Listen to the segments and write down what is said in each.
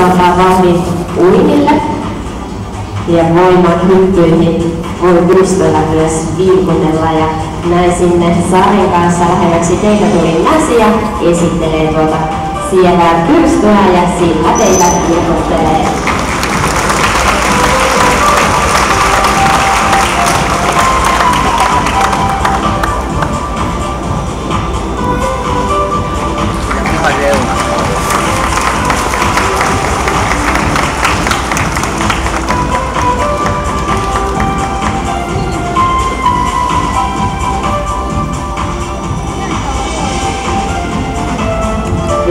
antaa vauhdin uinille ja voiman hyppyihin voi pystyllä myös vilkutella ja näin sinne Sarin kanssa lähemmäksi teitä tuli Näsi ja esittelee tuota sievää pyrstöä ja sillä teitä vilkuttelee.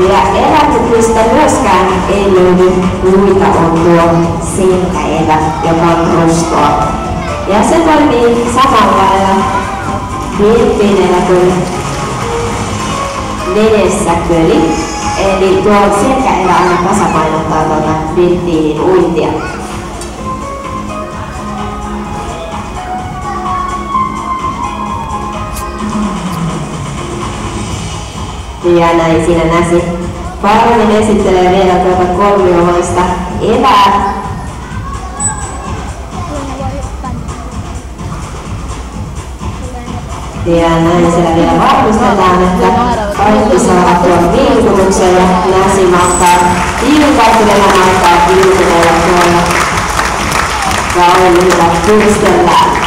Ja erätykistä myöskään ei löydy muita on tuo selkäevä, joka on rustoa. Ja se toimii samalla lailla vilppiinellä kuin vedessä köli. Eli tuo selkäevä aina tasapainottaa tuota vilppiinin uintia. Ja näin siinä Näsi paremmin esittelee vielä tuota kolmiomaista evää. Ja näin siellä vielä varmistetaan, että kaikki saavat tuon vilkutuksen ja Näsi mahtaa viilukartinen aikaa vilkutella tuolla kauniilla pyrstöllään.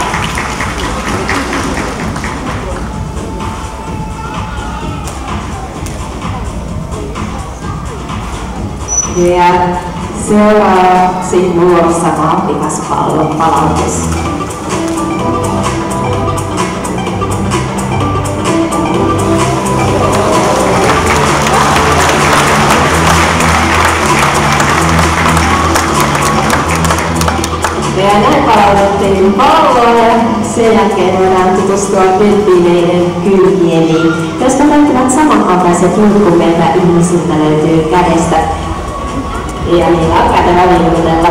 Ja seuraavaksi vuorossa mallikas pallon palautus. Ja näin palautettiin palloa ja sen jälkeen voidaan tutustua vilppiineiden kylkieliin, jotka täyttävät samankaltaiset luvut kuin meiltä ihmisiltä löytyy kädestä. Ja niillä on kätevä vilkutella.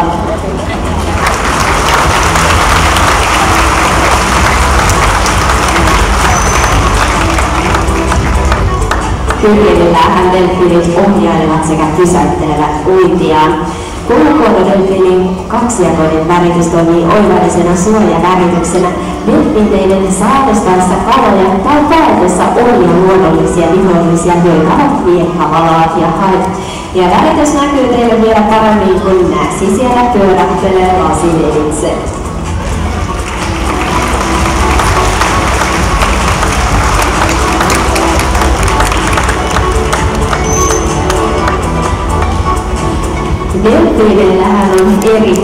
Kylkielillähän delfiinit ohjailevat sekä pysäyttelevät uintiaan. Kulkuotodelfiinin kaksijakoinen väritys toimii oivallisena suojavärityksenä delfiineiden saalistaessa kaloja tai paetessa omia luonnollisia vihollisia, joita ovat viekkavalaat ja hait. Ja väritys näkyy teille vielä paremmin, kun Näsi siellä pyörähtelee lasineditse. Delfiineillähän on eri